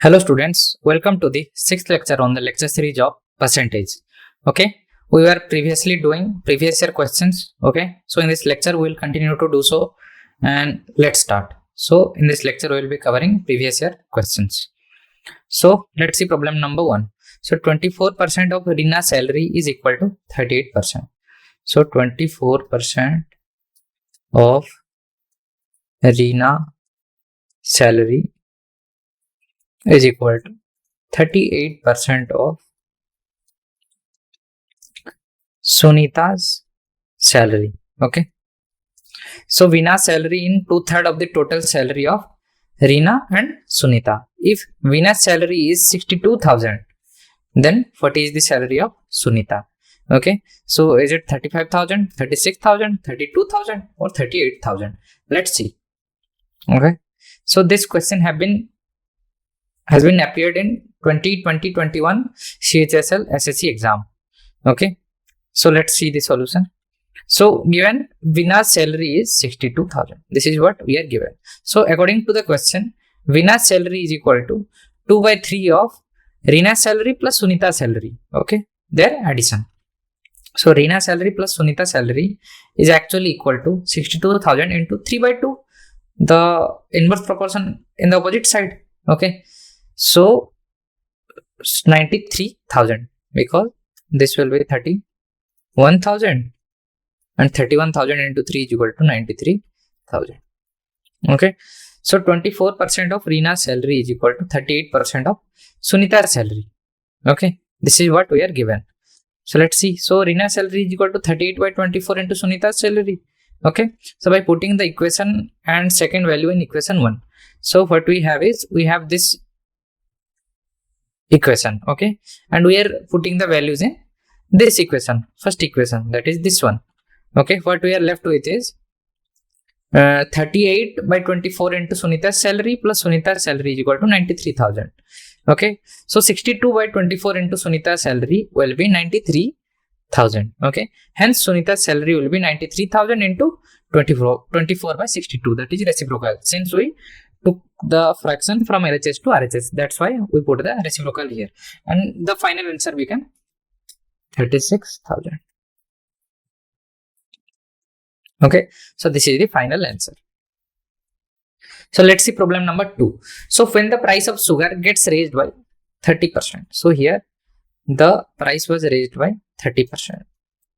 Hello students, welcome to the sixth lecture on the lecture series of percentage. Okay, we were previously doing previous year questions. Okay, so in this lecture we will continue to do so, and let's start. So in this lecture we will be covering previous year questions. So let's see problem number 1. So 24% of Rina's salary is equal to 38%. So 24% of Rina salary is equal to 38% of Sunita's salary. Okay. So Vina's salary in 2/3 of the total salary of Rina and Sunita. If Vina's salary is 62,000, then what is the salary of Sunita? Okay. So is it 35,000, 36,000, 32,000 or 38,000? Let's see. Okay. So this question has been appeared in 2020-21 CHSL SSC exam. Okay, so let's see the solution. So given Vina's salary is 62,000. This is what we are given. So according to the question, Vina's salary is equal to 2/3 of Rina's salary plus Sunita's salary. Okay, their addition. So Rina's salary plus Sunita's salary is actually equal to 62,000 into 3/2. The inverse proportion in the opposite side. Okay. So 93,000, because this will be 31,000 and 31,000 into 3 is equal to 93,000. Okay. So 24% of Rina's salary is equal to 38% of Sunita's salary. Okay. This is what we are given. So let's see. So Rina's salary is equal to 38/24 into Sunita's salary. Okay. So by putting the equation and second value in equation 1. So what we have is, we have this equation. Okay, and we are putting the values in this equation, first equation, that is this one. Okay, what we are left with is 38/24 into Sunita's salary plus Sunita's salary is equal to 93,000. Okay, so 62/24 into Sunita's salary will be 93,000. Okay, hence Sunita's salary will be 93,000 into 24/62, that is reciprocal, since we took the fraction from LHS to RHS. That's why we put the reciprocal here. And the final answer became 36,000. Okay, so this is the final answer. So let's see problem number 2. So when the price of sugar gets raised by 30%. So here the price was raised by 30%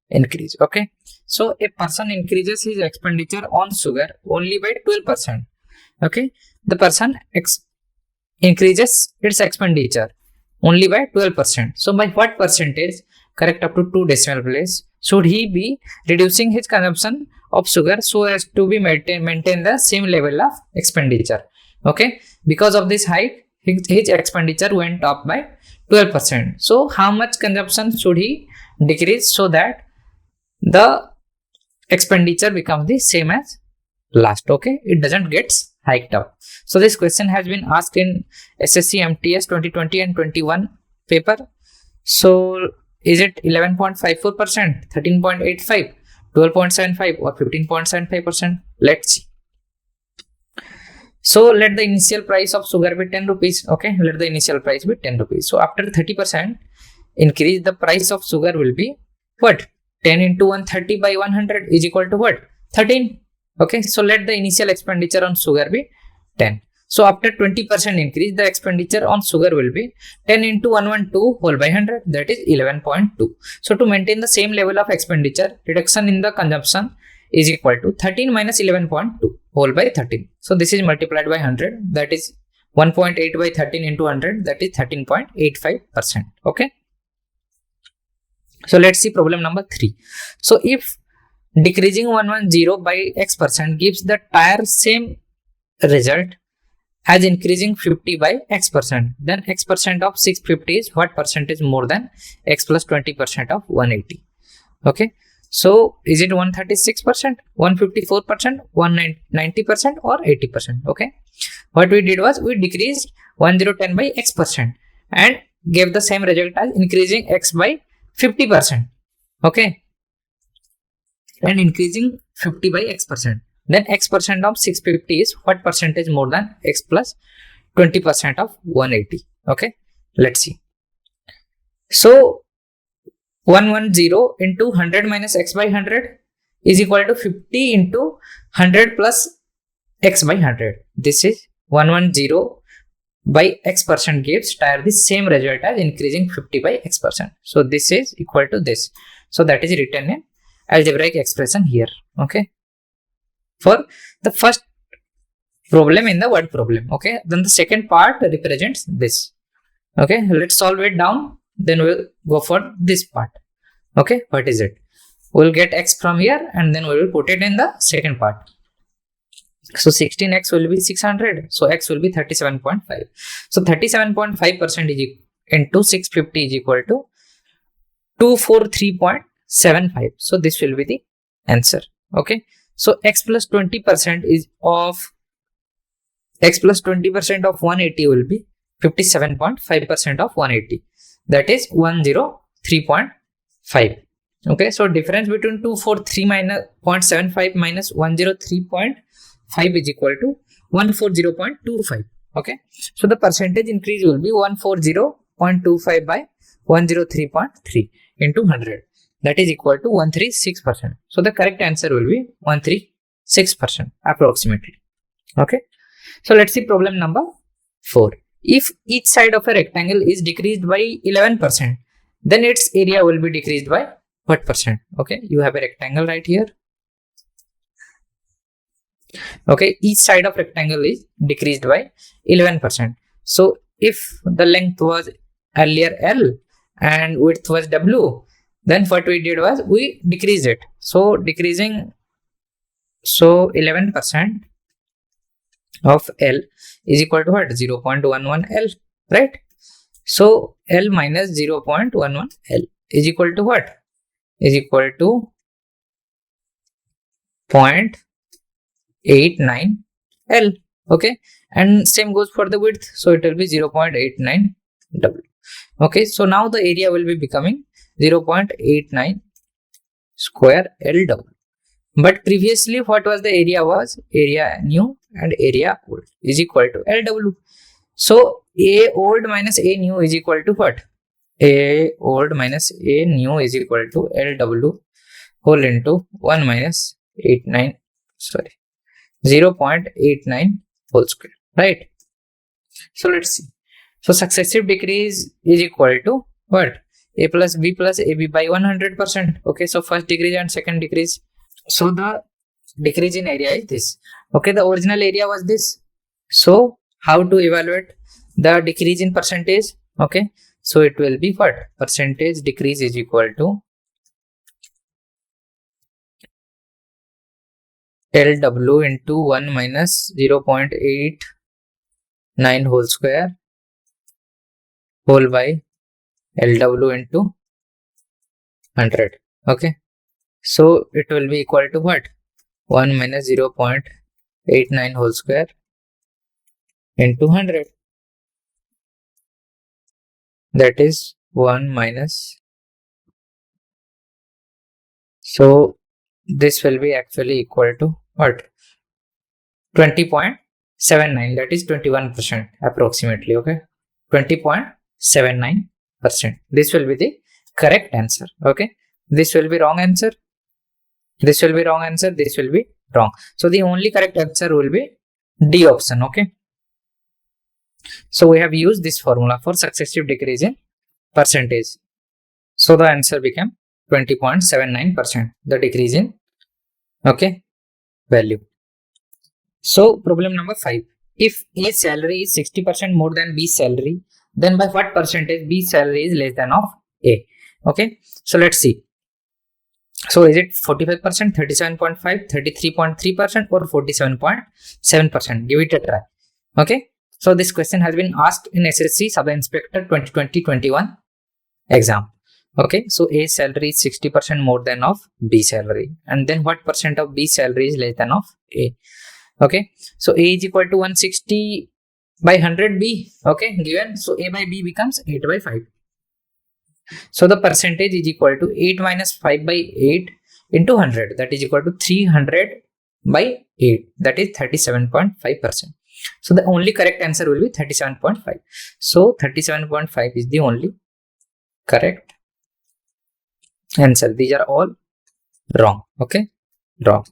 increase. Okay, so a person increases his expenditure on sugar only by 12%. Okay, the person increases its expenditure only by 12%. So by what percentage, correct up to 2 decimal place, should he be reducing his consumption of sugar so as to be maintain the same level of expenditure? Okay, because of this hike, his expenditure went up by 12%. So how much consumption should he decrease so that the expenditure becomes the same as last? Okay, it doesn't get hiked up. So this question has been asked in SSC MTS 2020 and 21 paper. So is it 11.54%, 13.85, 12.75 or 15.75%? Let's see. So let the initial price of sugar be 10 rupees. Okay, let the initial price be 10 rupees. So after 30% increase, the price of sugar will be what? 10 into 130 by 100 is equal to what? 13. Okay, so let the initial expenditure on sugar be 10. So after 20% increase, the expenditure on sugar will be 10 into 112 whole by 100, that is 11.2. So to maintain the same level of expenditure, reduction in the consumption is equal to 13 minus 11.2 whole by 13. So this is multiplied by 100, that is 1.8 by 13 into 100, that is 13.85%. Okay. So let's see problem number 3. So if decreasing 110 by x% gives the entire same result as increasing 50 by x%, then x% of 650 is what percentage more than x plus 20% of 180? Okay, so is it 136%, 154%, 190% or 80%? Okay, what we did was, we decreased 1010 by x% and gave the same result as increasing x by 50%. Okay, and increasing 50 by x%, then x% of 650 is what percentage more than x plus 20% of 180. Okay, let's see. So 110 into 100 minus x by 100 is equal to 50 into 100 plus x by 100. This is 110 by x percent gives tire the same result as increasing 50 by x percent. So this is equal to this. So that is written in algebraic expression here. Okay, for the first problem in the word problem. Okay, then the second part represents this. Okay, let's solve it down, then we'll go for this part. Okay, what is it? We'll get x from here and then we will put it in the second part. So 16x will be 600, so x will be 37.5. So 37.5% into 650 is equal to 243.75. So this will be the answer. Okay, so x plus 20% is of x plus 20% of 180 will be 57.5% of 180. That is 103.5. Okay, so difference between 243 minus 0.75 minus 103.5 is equal to 140.25. Okay, so the percentage increase will be 140.25 by 103.3 into 100. That is equal to 136%. So the correct answer will be 136% approximately. Okay, so let's see problem number 4. If each side of a rectangle is decreased by 11%, then its area will be decreased by what percent? Okay, you have a rectangle right here. Okay, each side of rectangle is decreased by 11%. So if the length was earlier L and width was W, then what we did was we decreased it. So decreasing, so 11% of L is equal to what? 0.11 L, right? So L minus 0.11 L is equal to what? Is equal to 0.89 L. Okay, and same goes for the width, so it will be 0.89 W. Okay, so now the area will be becoming 0.89 square LW. But previously what was the area? Was area new and area old is equal to LW. So A old minus A new is equal to what? A old minus A new is equal to LW whole into 1 minus 0.89 whole square, right? So let's see. So successive decrease is equal to what? A plus B plus AB by 100%. Okay, so first decrease and second decrease. So the decrease in area is this. Okay, the original area was this. So how to evaluate the decrease in percentage? Okay, so it will be what? Percentage decrease is equal to LW into 1 minus 0.89 whole square whole by LW into 100. Okay, so it will be equal to what? 1 minus 0.89 whole square into 100. That is 1 minus. So this will be actually equal to what? 20.79. That is 21% approximately. Okay, 20.79%. This will be the correct answer. Okay, this will be wrong answer. This will be wrong answer. This will be wrong. So the only correct answer will be D option. Okay, so we have used this formula for successive decrease in percentage. So the answer became 20.79%, the decrease in value. So problem number 5. If A salary is 60% more than B salary, then by what percentage B salary is less than of A? Okay, so let's see. So is it 45%, 37.5, 33.3% or 47.7%? Give it a try. Okay, so this question has been asked in SSC Sub Inspector 2020-21 exam. Okay, so A salary is 60% more than of B salary, and then what percent of B salary is less than of A? Okay, so A is equal to 160 by 100 B. Okay, given, so A by B becomes 8 by 5. So the percentage is equal to 8 minus 5 by 8 into 100. That is equal to 300 by 8. That is 37.5%. So the only correct answer will be 37.5. So 37.5 is the only correct answer. These are all wrong. Okay, wrong.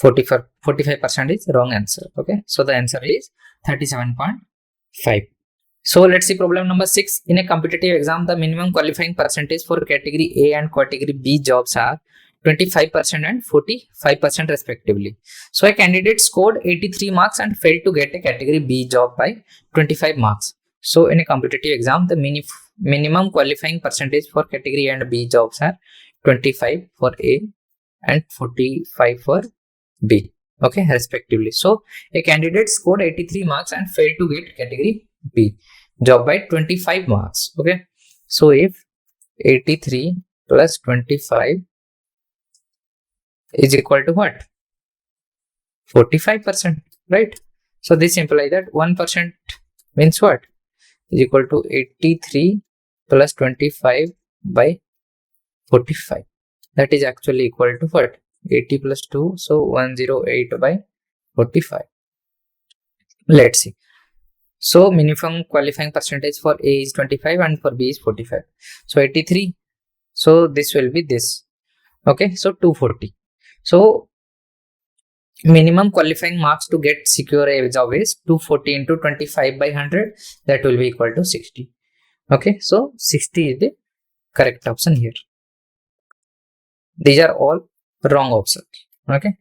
45% is wrong answer. Okay, so the answer is 37.5. So let's see problem number 6. In a competitive exam, the minimum qualifying percentage for category A and category B jobs are 25% and 45% respectively. So a candidate scored 83 marks and failed to get a category B job by 25 marks. So in a competitive exam, the minimum qualifying percentage for category A and B jobs are 25 for A and 45 for B. Okay, respectively. So a candidate scored 83 marks and failed to get category B job by 25 marks. Okay, so if 83 plus 25 is equal to what? 45%, right? So this implies that 1% means what? Is equal to 83 plus 25 by 45. That is actually equal to what? 80 plus 2, so 108 by 45. Let's see. So minimum qualifying percentage for A is 25 and for B is 45. So 83. So this will be this. Okay, so 240. So minimum qualifying marks to get secure a job is 240 into 25 by 100. That will be equal to 60. Okay, so 60 is the correct option here. These are all wrong options. Okay.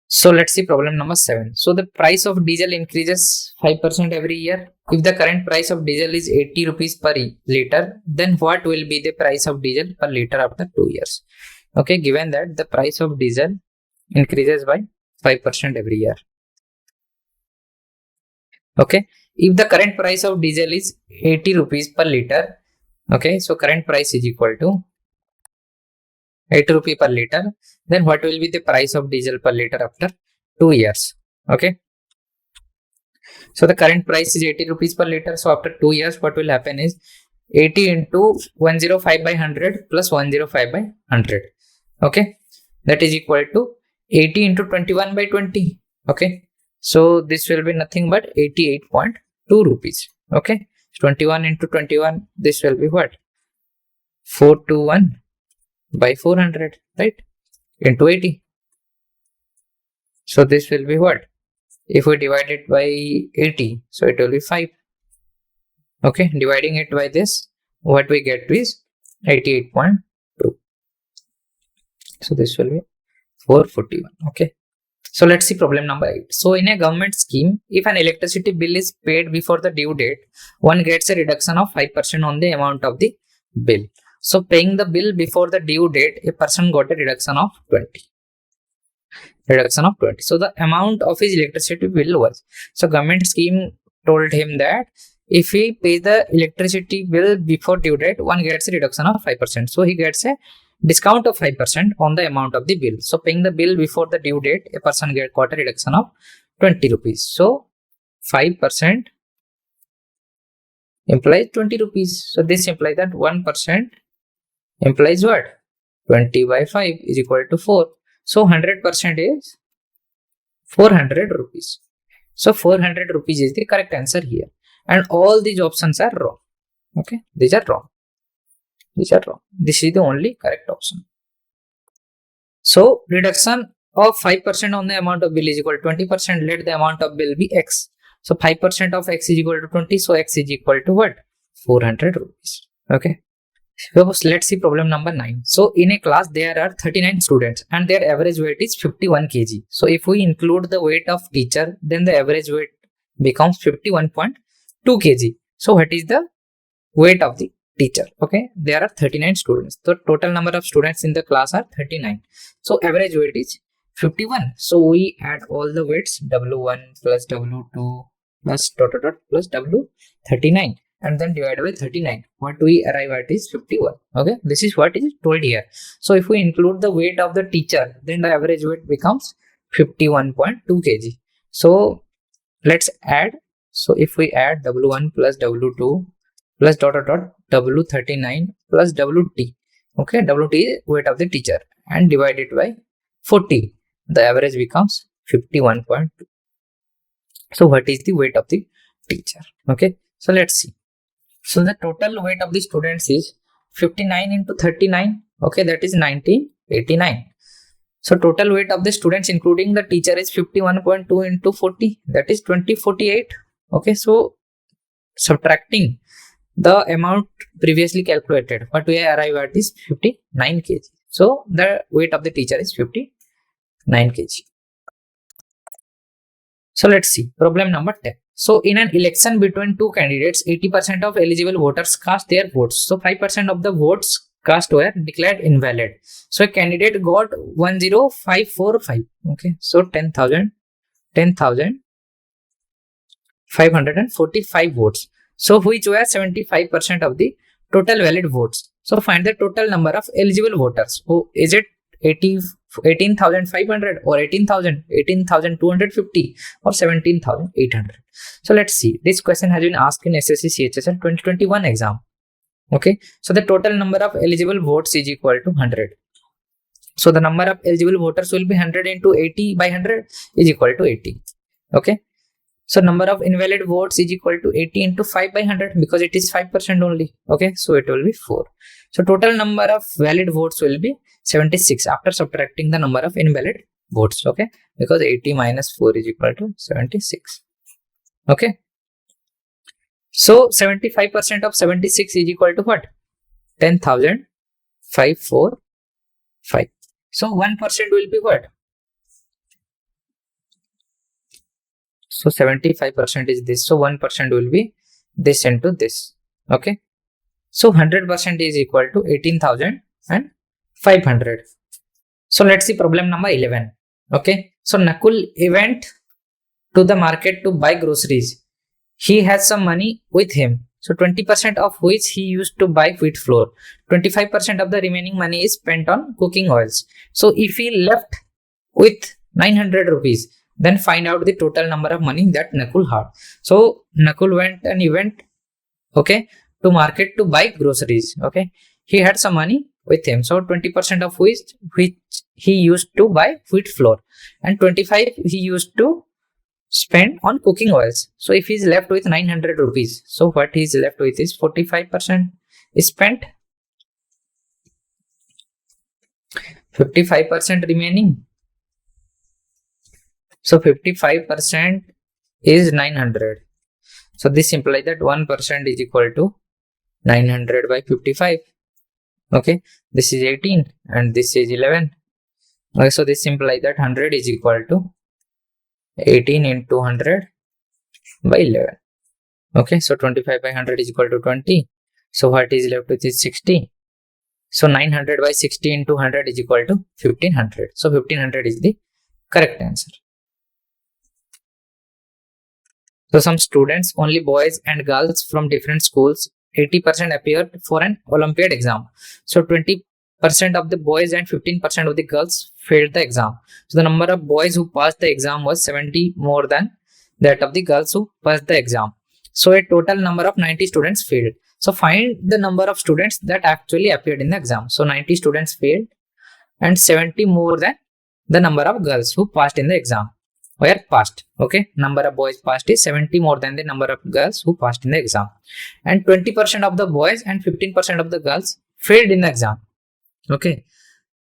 So let's see problem number 7. So the price of diesel increases 5% every year. If the current price of diesel is 80 rupees per liter, then what will be the price of diesel per liter after 2 years? Okay, given that the price of diesel increases by 5% every year. Okay, if the current price of diesel is 80 rupees per liter, okay, so current price is equal to 8 rupee per liter, then what will be the price of diesel per liter after 2 years? Okay, so the current price is 80 rupees per liter. So after 2 years, what will happen is 80 into 105 by 100 plus 105 by 100. Okay, that is equal to 80 into 21 by 20. Okay, so this will be nothing but 88.2 rupees. Okay, 21 into 21, this will be what? 421 by 400, right? Into 80. So this will be what? If we divide it by 80, so it will be 5. Okay, dividing it by this, what we get is 88.2. So this will be 441. Okay. So let's see problem number 8. So in a government scheme, if an electricity bill is paid before the due date, one gets a reduction of 5% on the amount of the bill. So paying the bill before the due date, a person got a reduction of 20. So the amount of his electricity bill was. So government scheme told him that if he pays the electricity bill before due date, one gets a reduction of 5%. So he gets a discount of 5% on the amount of the bill. So paying the bill before the due date, a person got a reduction of 20 rupees. So 5% implies 20 rupees. So this implies that 1% implies what? 20 by 5 is equal to 4. So 100% is 400 rupees. So 400 rupees is the correct answer here. And all these options are wrong. Okay, these are wrong. This is the only correct option. So reduction of 5% on the amount of bill is equal to 20%. Let the amount of bill be x. So 5% of x is equal to 20. So x is equal to what? 400 rupees. Okay. So let's see problem number 9. So in a class there are 39 students and their average weight is 51 kg. So if we include the weight of teacher, then the average weight becomes 51.2 kg. So what is the weight of the teacher? Okay, there are 39 students. The total number of students in the class are 39. So average weight is 51. So we add all the weights W1 plus W2 plus dot dot dot plus W39 and then divide by 39. What we arrive at is 51. Okay, this is what is told here. So if we include the weight of the teacher, then the average weight becomes 51.2 kg. So let's add. So if we add W1 plus W2 plus dot dot dot W39 plus WT. Okay, WT is weight of the teacher and divide it by 40. The average becomes 51.2. So what is the weight of the teacher? Okay, so let's see. So the total weight of the students is 59 into 39. Okay, that is 1989. So total weight of the students including the teacher is 51.2 into 40, that is 2048. Okay, so subtracting the amount previously calculated, what we arrive at is 59 kg. So the weight of the teacher is 59 kg. So let's see problem number 10. So in an election between two candidates, 80% of eligible voters cast their votes. So 5% of the votes cast were declared invalid. So a candidate got 10545. Okay, so 10,545 votes. So which were 75% of the total valid votes. So find the total number of eligible voters. So is it 18,500 or 18,000, 18,250 or 17,800? So let's see. This question has been asked in SSC CHSL 2021 exam. Okay. So the total number of eligible votes is equal to 100. So the number of eligible voters will be 100 into 80 by 100 is equal to 80. Okay. So number of invalid votes is equal to 80 into 5 by 100 because it is 5% only. Okay. So it will be 4. So total number of valid votes will be 76 after subtracting the number of invalid votes. Okay. Because 80 minus 4 is equal to 76. Okay. So 75% of 76 is equal to what? 10,545. So 1% will be what? So 75% is this. So 1% will be this into this. Okay. So 100% is equal to 18,500. So let's see problem number 11. Okay. So Nakul went to the market to buy groceries. He has some money with him. So 20% of which he used to buy wheat flour. 25% of the remaining money is spent on cooking oils. So if he left with 900 rupees, then find out the total number of money that Nakul had. So Nakul went and he went, okay, to market to buy groceries. Okay, he had some money with him. So 20% of which he used to buy wheat flour, and 25 he used to spend on cooking oils. So if he's left with 900 rupees, so what he's left with is 45% is spent, 55% remaining. So 55% is 900. So this implies that 1% is equal to 900 by 55. Okay, this is 18 and this is 11. Okay, so this implies that 100 is equal to 18 into 100 by 11. Okay, so 25 by 100 is equal to 20. So what is left with is 60. So 900 by 60 into 100 is equal to 1500. So 1500 is the correct answer. So some students, only boys and girls from different schools, 80% appeared for an Olympiad exam. So 20% of the boys and 15% of the girls failed the exam. So the number of boys who passed the exam was 70 more than that of the girls who passed the exam. So a total number of 90 students failed. So find the number of students that actually appeared in the exam. So 90 students failed and 70 more than the number of girls who passed in the exam. Were passed. Okay, number of boys passed is 70 more than the number of girls who passed in the exam, and 20% of the boys and 15% of the girls failed in the exam. Okay,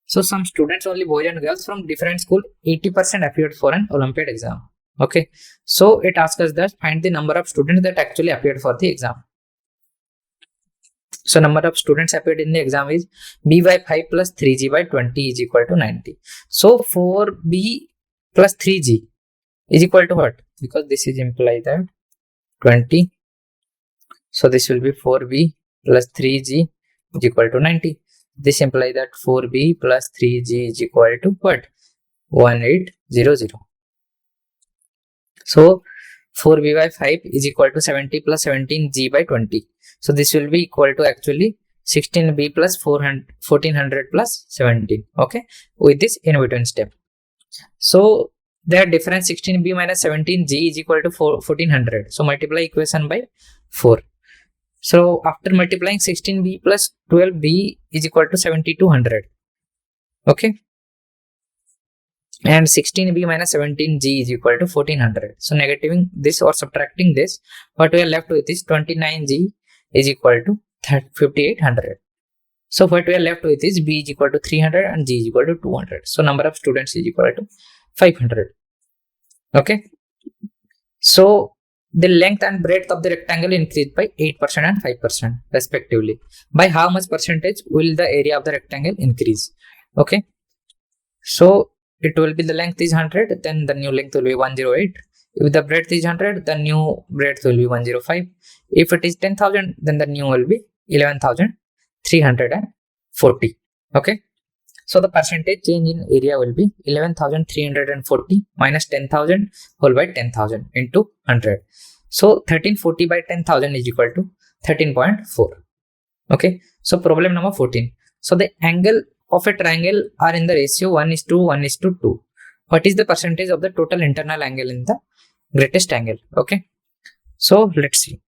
so some students, only boys and girls from different school, 80% appeared for an Olympiad exam. Okay, so it asks us that find the number of students that actually appeared for the exam. So number of students appeared in the exam is b by 5 plus 3g by 20 is equal to 90. So 4b plus 3g is equal to what? Because this is implied that 20. So this will be 4b plus 3g is equal to 90. This implies that 4b plus 3g is equal to what? 1800. So 4b by 5 is equal to 70 plus 17g by 20. So this will be equal to actually 16b plus 1400 plus 17. Okay, with this in between step. So their difference 16b minus 17g is equal to 1400. So multiply equation by 4. So after multiplying 16b plus 12b is equal to 7200. Okay. and 16b minus 17g is equal to 1400. So negating this or subtracting this, what we are left with is 29g is equal to 5800. So what we are left with is b is equal to 300 and g is equal to 200. So number of students is equal to 500. Okay. So the length and breadth of the rectangle increased by 8% and 5% respectively. By how much percentage will the area of the rectangle increase? Okay. So it will be the length is 100, then the new length will be 108. If the breadth is 100, the new breadth will be 105. If it is 10,000, then the new will be 11,340. Okay. So the percentage change in area will be 11,340 minus 10,000 whole by 10,000 into 100. So 1340 by 10,000 is equal to 13.4. Okay. So problem number 14. So the angle of a triangle are in the ratio 1:1:2. What is the percentage of the total internal angle in the greatest angle? Okay. So let's see.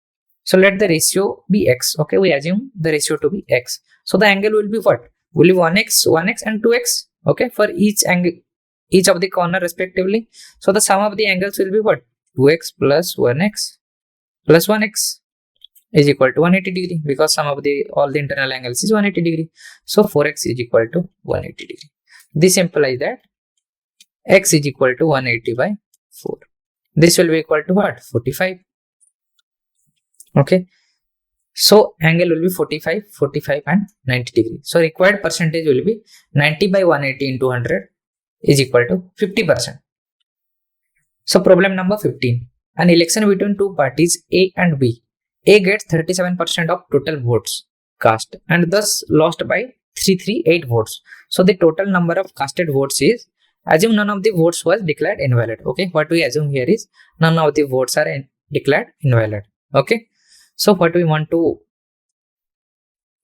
So let the ratio be x. Okay. We assume the ratio to be x. So the angle will be what? Will be 1x, 1x and 2x. Okay. For each angle, each of the corner respectively. So the sum of the angles will be what? 2x plus 1x plus 1x is equal to 180 degree, because sum of all the internal angles is 180 degree. So 4x is equal to 180 degree. This implies that x is equal to 180 by 4. This will be equal to what? 45. Okay. So angle will be 45, 45 and 90 degree. So required percentage will be 90 by 180 into 100 is equal to 50%. So problem number 15. An election between two parties A and B. A gets 37% of total votes cast and thus lost by 338 votes. So the total number of casted votes is, assume none of the votes was declared invalid. Okay, what we assume here is none of the votes are declared invalid. Okay, so what we want to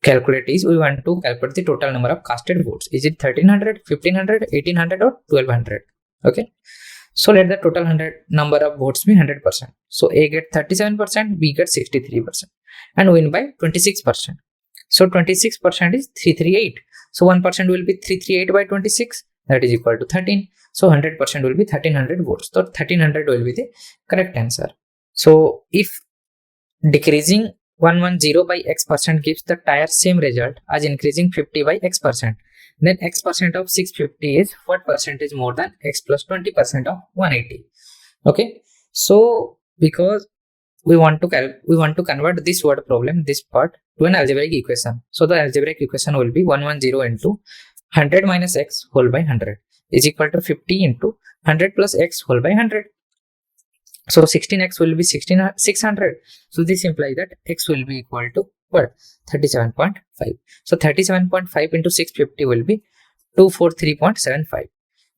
calculate is, we want to calculate the total number of casted votes. Is it 1300, 1500, 1800 or 1200? Okay. So let the total number of votes be 100%. So A gets 37%, B gets 63% and win by 26%. So 26% is 338. So 1% will be 338 by 26, that is equal to 13. So 100% will be 1300 votes. So 1300 will be the correct answer. So if decreasing 110 by x% gives the entire same result as increasing 50 by x%, then x% of 650 is what percentage more than x plus 20% of 180? Okay, so because we want to convert this word problem, this part, to an algebraic equation. So the algebraic equation will be 110 into 100 minus x whole by 100 is equal to 50 into 100 plus x whole by 100. So 16x will be 600. So this implies that x will be equal to what? 37.5. So 37.5 into 650 will be 243.75.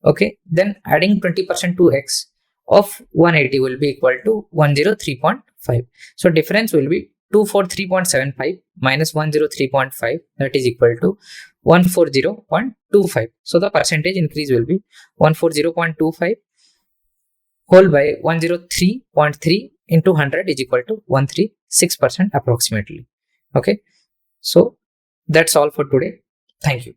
Okay, then adding 20% to x of 180 will be equal to 103.5. So difference will be 243.75 minus 103.5, that is equal to 140.25. So the percentage increase will be 140.25 whole by 103.3 into 100 is equal to 136% approximately. Okay, so that's all for today. Thank you.